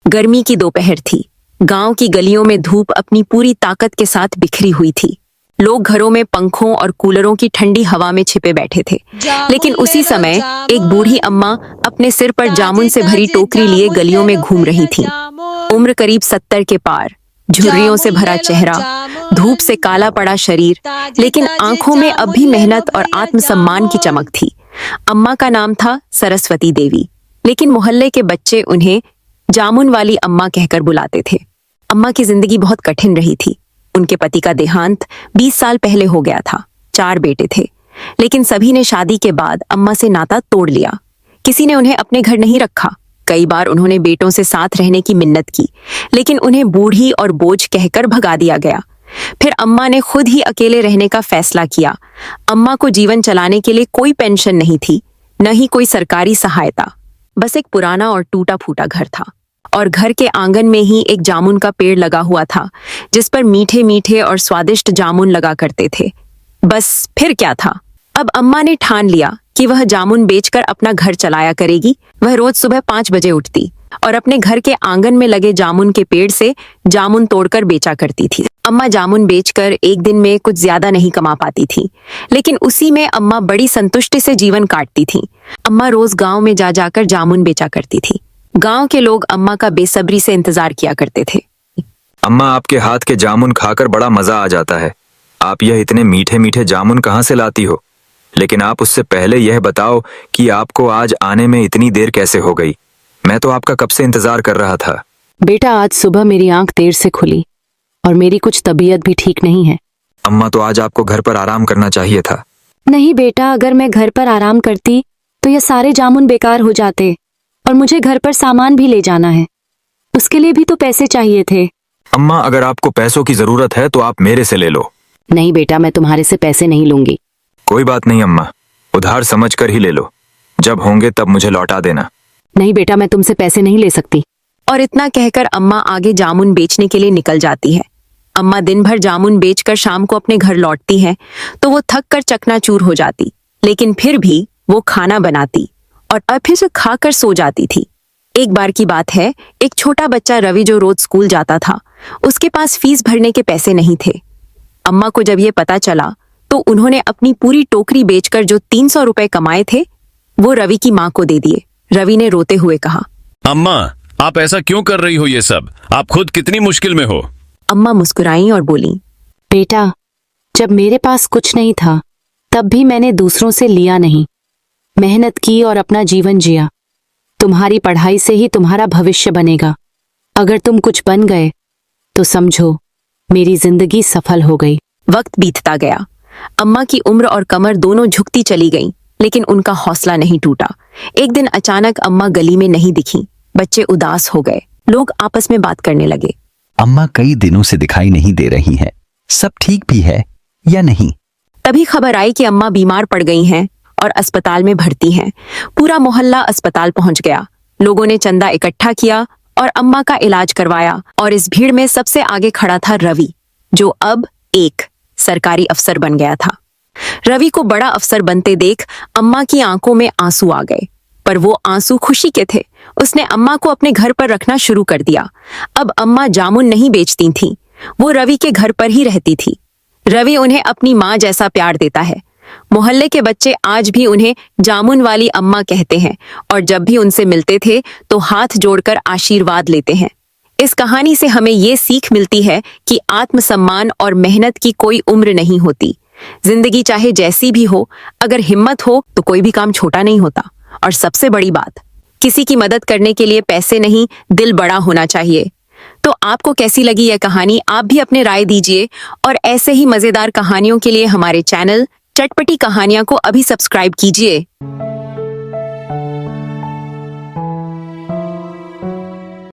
गर्मी की दोपहर थी। गांव की गलियों में धूप अपनी पूरी ताकत के साथ बिखरी हुई थी। लोग घरों में पंखों और कूलरों की ठंडी हवा में छिपे बैठे थे। लेकिन उसी समय एक बूढ़ी अम्मा अपने सिर पर जामुन से भरी टोकरी लिए गलियों में घूम रही थीं। उम्र करीब 70 के पार, झुर्रियों से भरा चेहरा, धूप से काला पड़ा शरीर, लेकिन आंखों में अब भी मेहनत और आत्मसम्मान की चमक थी। अम्मा का नाम था सरस्वती देवी, लेकिन मोहल्ले के बच्चे उन्हें जामुन वाली अम्मा कहकर बुलाते थे। अम्मा की जिंदगी बहुत कठिन रही थी। उनके पति का देहांत 20 साल पहले हो गया था। 4 बेटे थे, लेकिन सभी ने शादी के बाद अम्मा से नाता तोड़ लिया। किसी ने उन्हें अपने घर नहीं रखा। कई बार उन्होंने बेटों से साथ रहने की मिन्नत की, लेकिन उन्हें बूढ़ी और बोझ कहकर भगा दिया गया। फिर अम्मा ने खुद ही अकेले रहने का फैसला किया। अम्मा को जीवन चलाने के लिए कोई पेंशन नहीं थी, न ही कोई सरकारी सहायता। बस एक पुराना और टूटा फूटा घर था, और घर के आंगन में ही एक जामुन का पेड़ लगा हुआ था, जिस पर मीठे मीठे और स्वादिष्ट जामुन लगा करते थे। बस फिर क्या था, अब अम्मा ने ठान लिया कि वह जामुन बेचकर अपना घर चलाया करेगी। वह रोज सुबह 5 बजे उठती और अपने घर के आंगन में लगे जामुन के पेड़ से जामुन तोड़कर बेचा करती थी। अम्मा जामुन बेचकर एक दिन में कुछ ज्यादा नहीं कमा पाती थी, लेकिन उसी में अम्मा बड़ी संतुष्टि से जीवन काटती थी। अम्मा रोज गांव में जा जाकर जामुन बेचा करती थी। गांव के लोग अम्मा का बेसब्री से इंतजार किया करते थे। अम्मा, आपके हाथ के जामुन खाकर बड़ा मजा आ जाता है। आप यह इतने मीठे मीठे जामुन कहाँ से लाती हो? लेकिन आप उससे पहले यह बताओ कि आपको आज आने में इतनी देर कैसे हो गई? मैं तो आपका कब से इंतजार कर रहा था। बेटा, आज सुबह मेरी आंख देर से खुली और मेरी कुछ तबीयत भी ठीक नहीं है। अम्मा, तो आज आपको घर पर आराम करना चाहिए था। नहीं बेटा, अगर मैं घर पर आराम करती तो ये सारे जामुन बेकार हो जाते, और मुझे घर पर सामान भी ले जाना है। उसके लिए भी तो पैसे चाहिए थे। अम्मा, अगर आपको पैसों की जरूरत है तो आप मेरे से ले लो। नहीं बेटा, मैं तुम्हारे से पैसे नहीं लूंगी। कोई बात नहीं अम्मा, उधार समझ कर ही ले लो। जब होंगे तब मुझे लौटा देना। नहीं बेटा, मैं तुमसे पैसे नहीं ले सकती। और इतना कहकर अम्मा आगे जामुन बेचने के लिए निकल जाती है। अम्मा दिन भर जामुन बेचकर शाम को अपने घर लौटती हैं, तो वो थक कर चकनाचूर हो जाती, लेकिन फिर भी वो खाना बनाती और अब फिर से खाकर सो जाती थी। एक बार की बात है, एक छोटा बच्चा रवि जो रोज स्कूल जाता था, उसके पास फीस भरने के पैसे नहीं थे। अम्मा को जब ये पता चला तो उन्होंने अपनी पूरी टोकरी बेचकर जो 300 रुपए कमाए थे वो रवि की माँ को दे दिए। रवि ने रोते हुए कहा, अम्मा, आप ऐसा क्यों कर रही हो? ये सब आप खुद कितनी मुश्किल में हो। अम्मा मुस्कुराई और बोली, बेटा, जब मेरे पास कुछ नहीं था तब भी मैंने दूसरों से लिया नहीं, मेहनत की और अपना जीवन जिया। तुम्हारी पढ़ाई से ही तुम्हारा भविष्य बनेगा। अगर तुम कुछ बन गए तो समझो मेरी जिंदगी सफल हो गई। वक्त बीतता गया। अम्मा की उम्र और कमर दोनों झुकती चली गईं, लेकिन उनका हौसला नहीं टूटा। एक दिन अचानक अम्मा गली में नहीं दिखी। बच्चे उदास हो गए। लोग आपस में बात करने लगे। अम्मा कई दिनों से दिखाई नहीं दे रही हैं। सब ठीक भी है या नहीं? तभी खबर आई कि अम्मा बीमार पड़ गई हैं और अस्पताल में भर्ती हैं। पूरा मोहल्ला अस्पताल पहुंच गया। लोगों ने चंदा इकट्ठा किया और अम्मा का इलाज करवाया। और इस भीड़ में सबसे आगे खड़ा था रवि, जो अब एक सरकारी अफसर बन गया था। रवि को बड़ा अफसर बनते देख अम्मा की आंखों में आंसू आ गए, पर वो आंसू खुशी के थे। उसने अम्मा को अपने घर पर रखना शुरू कर दिया। अब अम्मा जामुन नहीं बेचती थीं, वो रवि के घर पर ही रहती थी। रवि उन्हें अपनी माँ जैसा प्यार देता है। मोहल्ले के बच्चे आज भी उन्हें जामुन वाली अम्मा कहते हैं, और जब भी उनसे मिलते थे तो हाथ जोड़कर आशीर्वाद लेते हैं। इस कहानी से हमें ये सीख मिलती है कि आत्मसम्मान और मेहनत की कोई उम्र नहीं होती। जिंदगी चाहे जैसी भी हो, अगर हिम्मत हो तो कोई भी काम छोटा नहीं होता। और सबसे बड़ी बात, किसी की मदद करने के लिए पैसे नहीं, दिल बड़ा होना चाहिए। तो आपको कैसी लगी यह कहानी? आप भी अपने राय दीजिए, और ऐसे ही मजेदार कहानियों के लिए हमारे चैनल चटपटी कहानियां को अभी सब्सक्राइब कीजिए।